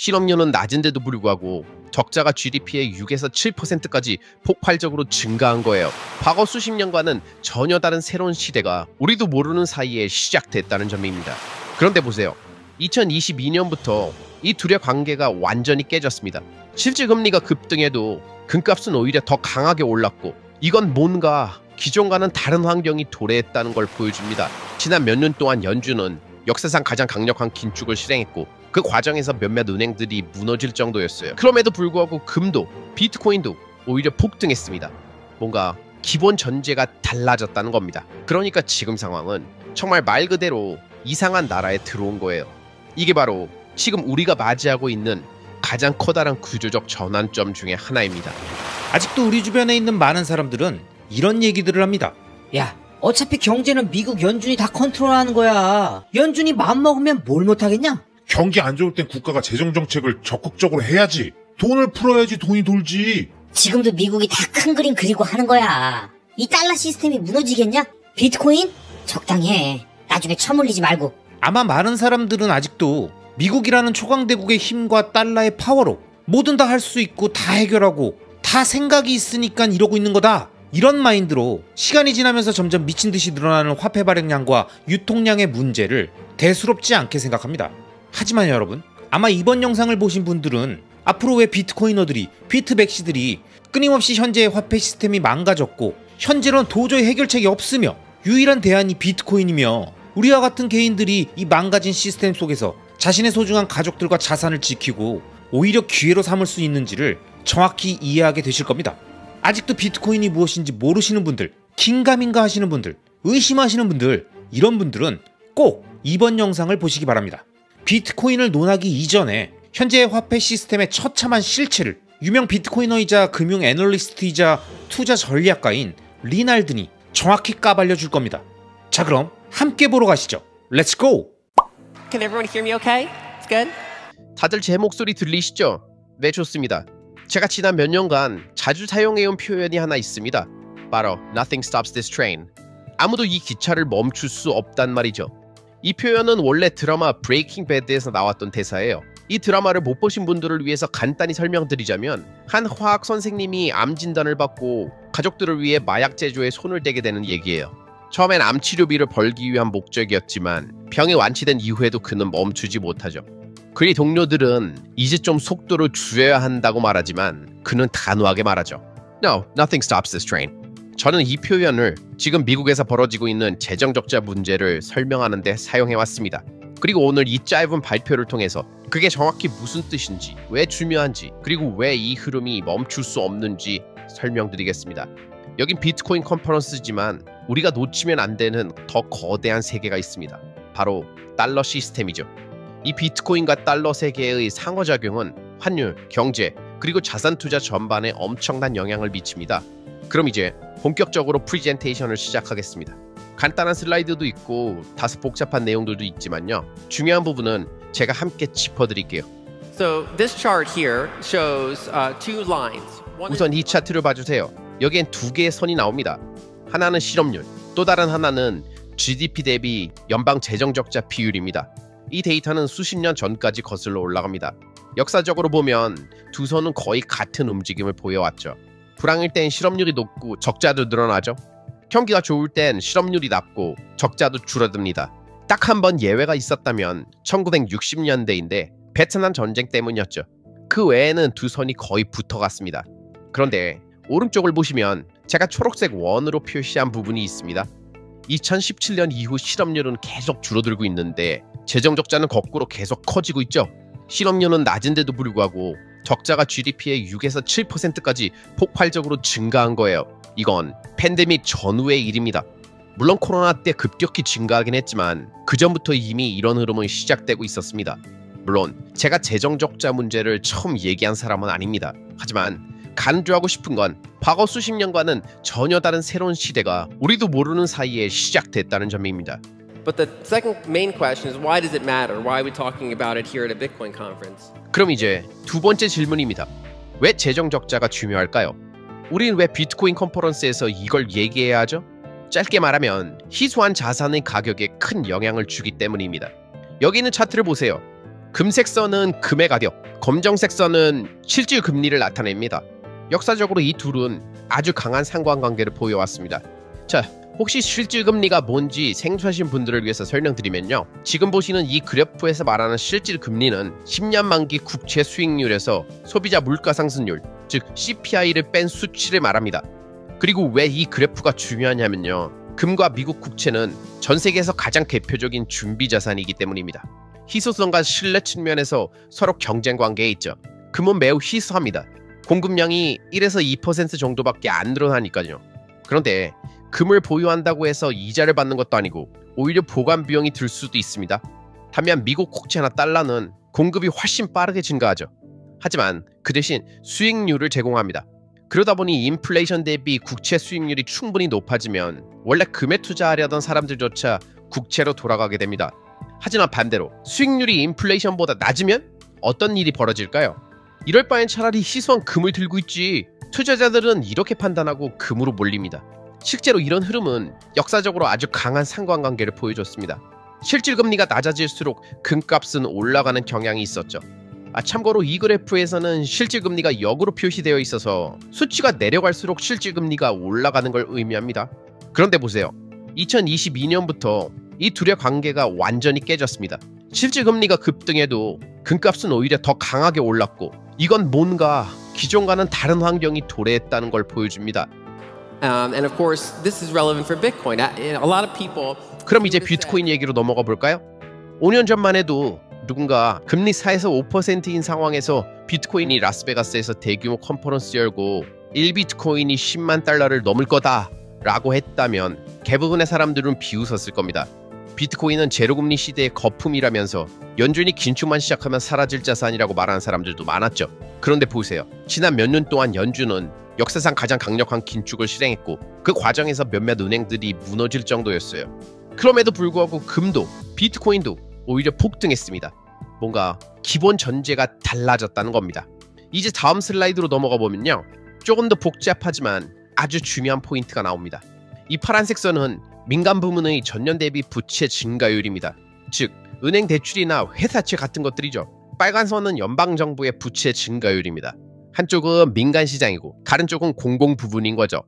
실업률은 낮은데도 불구하고 적자가 GDP의 6에서 7%까지 폭발적으로 증가한 거예요. 과거 수십 년과는 전혀 다른 새로운 시대가 우리도 모르는 사이에 시작됐다는 점입니다. 그런데 보세요. 2022년부터 이 둘의 관계가 완전히 깨졌습니다. 실질 금리가 급등해도 금값은 오히려 더 강하게 올랐고, 이건 뭔가 기존과는 다른 환경이 도래했다는 걸 보여줍니다. 지난 몇 년 동안 연준은 역사상 가장 강력한 긴축을 실행했고, 그 과정에서 몇몇 은행들이 무너질 정도였어요. 그럼에도 불구하고 금도, 비트코인도 오히려 폭등했습니다. 뭔가 기본 전제가 달라졌다는 겁니다. 그러니까 지금 상황은 정말 말 그대로 이상한 나라에 들어온 거예요. 이게 바로 지금 우리가 맞이하고 있는 가장 커다란 구조적 전환점 중에 하나입니다. 아직도 우리 주변에 있는 많은 사람들은 이런 얘기들을 합니다. 야, 어차피 경제는 미국 연준이 다 컨트롤하는 거야. 연준이 마음먹으면 뭘 못하겠냐? 경기 안 좋을 땐 국가가 재정정책을 적극적으로 해야지. 돈을 풀어야지 돈이 돌지. 지금도 미국이 다 큰 그림 그리고 하는 거야. 이 달러 시스템이 무너지겠냐? 비트코인? 적당히 해. 나중에 처물리지 말고. 아마 많은 사람들은 아직도 미국이라는 초강대국의 힘과 달러의 파워로 뭐든 다 할 수 있고 다 해결하고 다 생각이 있으니까 이러고 있는 거다, 이런 마인드로 시간이 지나면서 점점 미친듯이 늘어나는 화폐 발행량과 유통량의 문제를 대수롭지 않게 생각합니다. 하지만 여러분, 아마 이번 영상을 보신 분들은 앞으로 왜 비트코이너들이, 비트백시들이 끊임없이 현재의 화폐 시스템이 망가졌고 현재로는 도저히 해결책이 없으며 유일한 대안이 비트코인이며 우리와 같은 개인들이 이 망가진 시스템 속에서 자신의 소중한 가족들과 자산을 지키고 오히려 기회로 삼을 수 있는지를 정확히 이해하게 되실 겁니다. 아직도 비트코인이 무엇인지 모르시는 분들, 긴가민가 하시는 분들, 의심하시는 분들, 이런 분들은 꼭 이번 영상을 보시기 바랍니다. 비트코인을 논하기 이전에 현재의 화폐 시스템의 처참한 실체를 유명 비트코이너이자 금융 애널리스트이자 투자 전략가인 리날드니 정확히 까발려 줄 겁니다. 자, 그럼 함께 보러 가시죠. 렛츠 고! Can everyone hear me okay? It's good? 다들 제 목소리 들리시죠? 네, 좋습니다. 제가 지난 몇 년간 자주 사용해온 표현이 하나 있습니다. 바로 Nothing stops this train. 아무도 이 기차를 멈출 수 없단 말이죠. 이 표현은 원래 드라마 브레이킹 배드에서 나왔던 대사예요. 이 드라마를 못 보신 분들을 위해서 간단히 설명드리자면, 한 화학 선생님이 암 진단을 받고 가족들을 위해 마약 제조에 손을 대게 되는 얘기예요. 처음엔 암 치료비를 벌기 위한 목적이었지만 병이 완치된 이후에도 그는 멈추지 못하죠. 그의 동료들은 이제 좀 속도를 줄여야 한다고 말하지만 그는 단호하게 말하죠. No, nothing stops this train. 저는 이 표현을 지금 미국에서 벌어지고 있는 재정적자 문제를 설명하는 데 사용해왔습니다. 그리고 오늘 이 짧은 발표를 통해서 그게 정확히 무슨 뜻인지, 왜 중요한지, 그리고 왜 이 흐름이 멈출 수 없는지 설명드리겠습니다. 여긴 비트코인 컨퍼런스지만 우리가 놓치면 안 되는 더 거대한 세계가 있습니다. 바로 달러 시스템이죠. 이 비트코인과 달러 세계의 상호작용은 환율, 경제, 그리고 자산 투자 전반에 엄청난 영향을 미칩니다. 그럼 이제 본격적으로 프리젠테이션을 시작하겠습니다. 간단한 슬라이드도 있고 다소 복잡한 내용들도 있지만요. 중요한 부분은 제가 함께 짚어드릴게요. So this chart here shows two lines. 우선 이 차트를 봐주세요. 여기엔 두 개의 선이 나옵니다. 하나는 실업률, 또 다른 하나는 GDP 대비 연방 재정적자 비율입니다. 이 데이터는 수십 년 전까지 거슬러 올라갑니다. 역사적으로 보면 두 선은 거의 같은 움직임을 보여왔죠. 불황일 땐 실업률이 높고 적자도 늘어나죠. 경기가 좋을 땐 실업률이 낮고 적자도 줄어듭니다. 딱 한 번 예외가 있었다면 1960년대인데 베트남 전쟁 때문이었죠. 그 외에는 두 선이 거의 붙어갔습니다. 그런데 오른쪽을 보시면 제가 초록색 원으로 표시한 부분이 있습니다. 2017년 이후 실업률은 계속 줄어들고 있는데 재정적자는 거꾸로 계속 커지고 있죠. 실업률은 낮은데도 불구하고 적자가 GDP의 6에서 7%까지 폭발적으로 증가한 거예요. 이건 팬데믹 전후의 일입니다. 물론 코로나 때 급격히 증가하긴 했지만 그 전부터 이미 이런 흐름은 시작되고 있었습니다. 물론 제가 재정적자 문제를 처음 얘기한 사람은 아닙니다. 하지만 간주하고 싶은 건 과거 수십 년과는 전혀 다른 새로운 시대가 우리도 모르는 사이에 시작됐다는 점입니다. But the second main question is why does it matter? Why are we talking about it here at a Bitcoin conference? 그럼 이제 두 번째 질문입니다. 왜 재정적자가 중요할까요? 우린 왜 비트코인 컨퍼런스에서 이걸 얘기해야 하죠? 짧게 말하면 희소한 자산의 가격에 큰 영향을 주기 때문입니다. 여기 있는 차트를 보세요. 금색 선은 금의 가격, 검정색 선은 실질 금리를 나타냅니다. 역사적으로 이 둘은 아주 강한 상관관계를 보여왔습니다. 자, 혹시 실질 금리가 뭔지 생소하신 분들을 위해서 설명드리면요. 지금 보시는 이 그래프에서 말하는 실질 금리는 10년 만기 국채 수익률에서 소비자 물가 상승률, 즉 CPI를 뺀 수치를 말합니다. 그리고 왜 이 그래프가 중요하냐면요. 금과 미국 국채는 전 세계에서 가장 대표적인 준비 자산이기 때문입니다. 희소성과 신뢰 측면에서 서로 경쟁 관계에 있죠. 금은 매우 희소합니다. 공급량이 1에서 2% 정도밖에 안 늘어나니까요. 그런데 금을 보유한다고 해서 이자를 받는 것도 아니고 오히려 보관 비용이 들 수도 있습니다. 반면 미국 국채나 달러는 공급이 훨씬 빠르게 증가하죠. 하지만 그 대신 수익률을 제공합니다. 그러다 보니 인플레이션 대비 국채 수익률이 충분히 높아지면 원래 금에 투자하려던 사람들조차 국채로 돌아가게 됩니다. 하지만 반대로 수익률이 인플레이션보다 낮으면 어떤 일이 벌어질까요? 이럴 바엔 차라리 희소한 금을 들고 있지. 투자자들은 이렇게 판단하고 금으로 몰립니다. 실제로 이런 흐름은 역사적으로 아주 강한 상관관계를 보여줬습니다. 실질 금리가 낮아질수록 금값은 올라가는 경향이 있었죠. 참고로 이 그래프에서는 실질 금리가 역으로 표시되어 있어서 수치가 내려갈수록 실질 금리가 올라가는 걸 의미합니다. 그런데 보세요. 2022년부터 이 둘의 관계가 완전히 깨졌습니다. 실질 금리가 급등해도 금값은 오히려 더 강하게 올랐고, 이건 뭔가 기존과는 다른 환경이 도래했다는 걸 보여줍니다. And of course, this is relevant for Bitcoin. A lot of people. 그럼 이제 비트코인 얘기로 넘어가 볼까요? 5년 전만 해도 누군가 금리 4에서 5%인 상황에서 비트코인이 라스베가스에서 대규모 컨퍼런스 열고 1비트코인이 10만 달러를 넘을 거다 라고 했다면 대부분의 사람들은 비웃었을 겁니다. 비트코인은 제로금리 시대의 거품이라면서 연준이 긴축만 시작하면 사라질 자산이라고 말하는 사람들도 많았죠. 그런데 보세요. 지난 몇 년 동안 연준은 역사상 가장 강력한 긴축을 실행했고, 그 과정에서 몇몇 은행들이 무너질 정도였어요. 그럼에도 불구하고 금도 비트코인도 오히려 폭등했습니다. 뭔가 기본 전제가 달라졌다는 겁니다. 이제 다음 슬라이드로 넘어가 보면요. 조금 더 복잡하지만 아주 중요한 포인트가 나옵니다. 이 파란색 선은 민간 부문의 전년 대비 부채 증가율입니다. 즉 은행 대출이나 회사채 같은 것들이죠. 빨간 선은 연방정부의 부채 증가율입니다. 한쪽은 민간 시장이고 다른 쪽은 공공 부분인 거죠.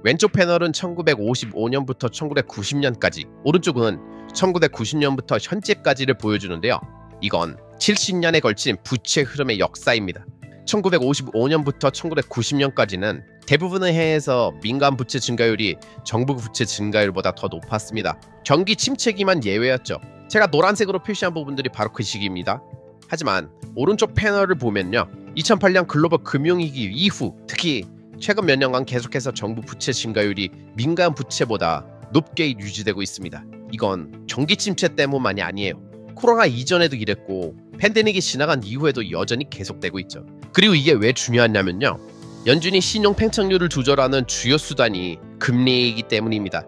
왼쪽 패널은 1955년부터 1990년까지, 오른쪽은 1990년부터 현재까지를 보여주는데요. 이건 70년에 걸친 부채 흐름의 역사입니다. 1955년부터 1990년까지는 대부분의 해에서 민간 부채 증가율이 정부 부채 증가율보다 더 높았습니다. 경기 침체기만 예외였죠. 제가 노란색으로 표시한 부분들이 바로 그 시기입니다. 하지만 오른쪽 패널을 보면요. 2008년 글로벌 금융위기 이후 특히 최근 몇 년간 계속해서 정부 부채 증가율이 민간 부채보다 높게 유지되고 있습니다. 이건 경기 침체 때문만이 아니에요. 코로나 이전에도 이랬고 팬데믹이 지나간 이후에도 여전히 계속되고 있죠. 그리고 이게 왜 중요하냐면요. 연준이 신용 팽창률을 조절하는 주요 수단이 금리이기 때문입니다.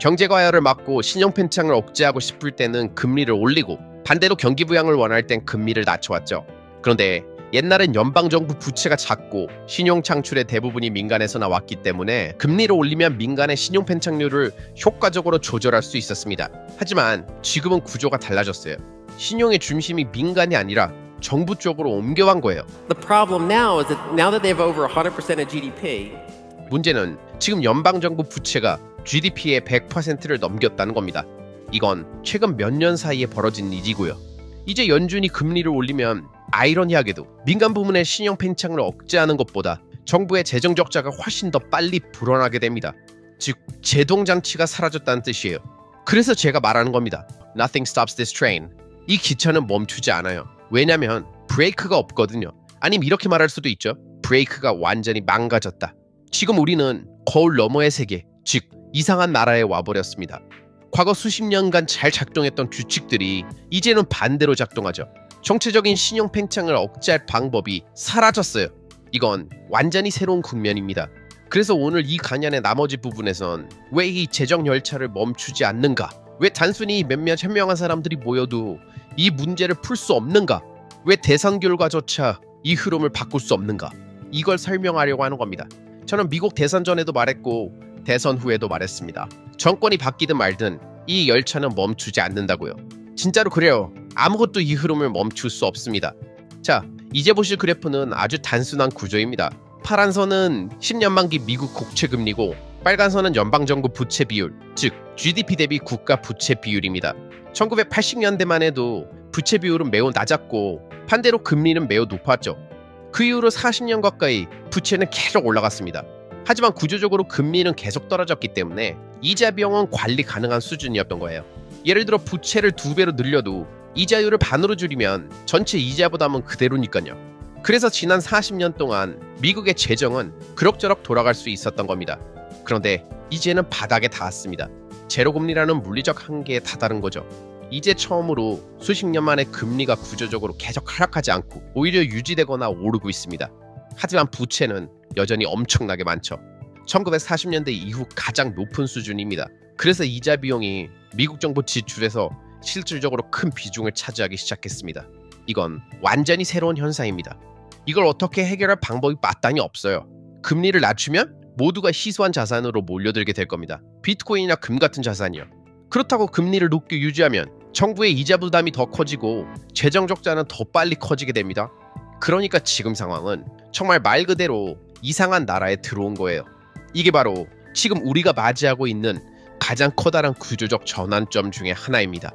경제 과열을 막고 신용 팽창을 억제하고 싶을 때는 금리를 올리고, 반대로 경기 부양을 원할 땐 금리를 낮춰왔죠. 그런데 옛날엔 연방정부 부채가 작고 신용 창출의 대부분이 민간에서 나왔기 때문에 금리를 올리면 민간의 신용 팽창률을 효과적으로 조절할 수 있었습니다. 하지만 지금은 구조가 달라졌어요. 신용의 중심이 민간이 아니라 정부 쪽으로 옮겨간 거예요. The problem now is that now that they have over 100% of GDP. 문제는 지금 연방정부 부채가 GDP의 100%를 넘겼다는 겁니다. 이건 최근 몇 년 사이에 벌어진 일이고요. 이제 연준이 금리를 올리면 아이러니하게도 민간 부문의 신용 팽창을 억제하는 것보다 정부의 재정 적자가 훨씬 더 빨리 불어나게 됩니다. 즉 제동장치가 사라졌다는 뜻이에요. 그래서 제가 말하는 겁니다. Nothing stops this train. 이 기차는 멈추지 않아요. 왜냐면 브레이크가 없거든요. 아니면 이렇게 말할 수도 있죠. 브레이크가 완전히 망가졌다. 지금 우리는 거울 너머의 세계, 즉 이상한 나라에 와버렸습니다. 과거 수십 년간 잘 작동했던 규칙들이 이제는 반대로 작동하죠. 정체적인 신용 팽창을 억제할 방법이 사라졌어요. 이건 완전히 새로운 국면입니다. 그래서 오늘 이 강연의 나머지 부분에선 왜 이 재정 열차를 멈추지 않는가? 왜 단순히 몇몇 현명한 사람들이 모여도 이 문제를 풀 수 없는가? 왜 대선 결과조차 이 흐름을 바꿀 수 없는가? 이걸 설명하려고 하는 겁니다. 저는 미국 대선 전에도 말했고 대선 후에도 말했습니다. 정권이 바뀌든 말든 이 열차는 멈추지 않는다고요. 진짜로 그래요. 아무것도 이 흐름을 멈출 수 없습니다. 자, 이제 보실 그래프는 아주 단순한 구조입니다. 파란 선은 10년 만기 미국 국채 금리고 빨간 선은 연방정부 부채 비율, 즉 GDP 대비 국가 부채 비율입니다. 1980년대만 해도 부채 비율은 매우 낮았고 반대로 금리는 매우 높았죠. 그 이후로 40년 가까이 부채는 계속 올라갔습니다. 하지만 구조적으로 금리는 계속 떨어졌기 때문에 이자 비용은 관리 가능한 수준이었던 거예요. 예를 들어 부채를 2배로 늘려도 이자율을 반으로 줄이면 전체 이자 부담은 그대로니까요. 그래서 지난 40년 동안 미국의 재정은 그럭저럭 돌아갈 수 있었던 겁니다. 그런데 이제는 바닥에 닿았습니다. 제로금리라는 물리적 한계에 다다른 거죠. 이제 처음으로 수십 년 만에 금리가 구조적으로 계속 하락하지 않고 오히려 유지되거나 오르고 있습니다. 하지만 부채는 여전히 엄청나게 많죠. 1940년대 이후 가장 높은 수준입니다. 그래서 이자 비용이 미국 정부 지출에서 실질적으로 큰 비중을 차지하기 시작했습니다. 이건 완전히 새로운 현상입니다. 이걸 어떻게 해결할 방법이 마땅히 없어요. 금리를 낮추면 모두가 희소한 자산으로 몰려들게 될 겁니다. 비트코인이나 금 같은 자산이요. 그렇다고 금리를 높게 유지하면 정부의 이자 부담이 더 커지고 재정 적자는 더 빨리 커지게 됩니다. 그러니까 지금 상황은 정말 말 그대로 이상한 나라에 들어온 거예요. 이게 바로 지금 우리가 맞이하고 있는 가장 커다란 구조적 전환점 중에 하나입니다.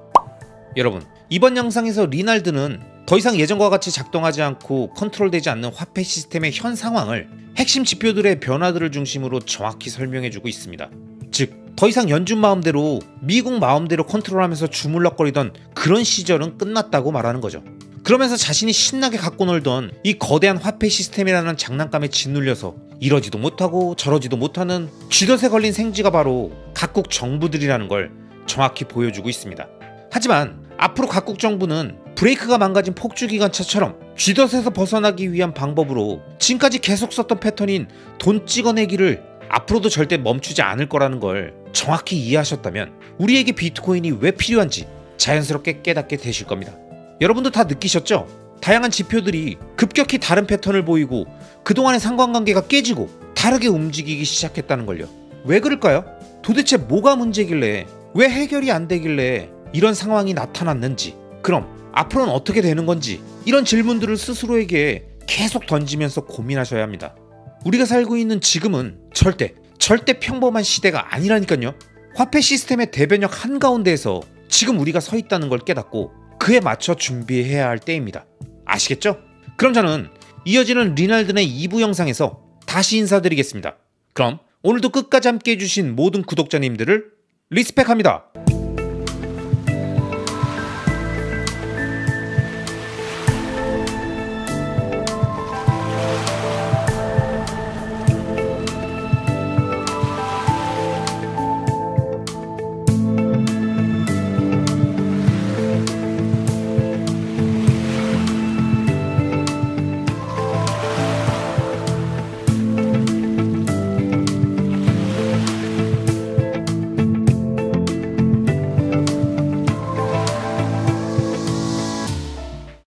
여러분, 이번 영상에서 리날드는 더 이상 예전과 같이 작동하지 않고 컨트롤되지 않는 화폐 시스템의 현 상황을 핵심 지표들의 변화들을 중심으로 정확히 설명해주고 있습니다. 즉, 더 이상 연준 마음대로 미국 마음대로 컨트롤하면서 주물럭거리던 그런 시절은 끝났다고 말하는 거죠. 그러면서 자신이 신나게 갖고 놀던 이 거대한 화폐 시스템이라는 장난감에 짓눌려서 이러지도 못하고 저러지도 못하는 쥐덫에 걸린 생쥐가 바로 각국 정부들이라는 걸 정확히 보여주고 있습니다. 하지만 앞으로 각국 정부는 브레이크가 망가진 폭주기관차처럼 쥐덫에서 벗어나기 위한 방법으로 지금까지 계속 썼던 패턴인 돈 찍어내기를 앞으로도 절대 멈추지 않을 거라는 걸 정확히 이해하셨다면 우리에게 비트코인이 왜 필요한지 자연스럽게 깨닫게 되실 겁니다. 여러분도 다 느끼셨죠? 다양한 지표들이 급격히 다른 패턴을 보이고 그동안의 상관관계가 깨지고 다르게 움직이기 시작했다는 걸요. 왜 그럴까요? 도대체 뭐가 문제길래, 왜 해결이 안 되길래 이런 상황이 나타났는지, 그럼 앞으로는 어떻게 되는 건지, 이런 질문들을 스스로에게 계속 던지면서 고민하셔야 합니다. 우리가 살고 있는 지금은 절대 평범한 시대가 아니라니까요. 화폐 시스템의 대변역 한가운데에서 지금 우리가 서 있다는 걸 깨닫고 그에 맞춰 준비해야 할 때입니다. 아시겠죠? 그럼 저는 이어지는 리날드네 2부 영상에서 다시 인사드리겠습니다. 그럼 오늘도 끝까지 함께 해주신 모든 구독자님들을 리스펙합니다.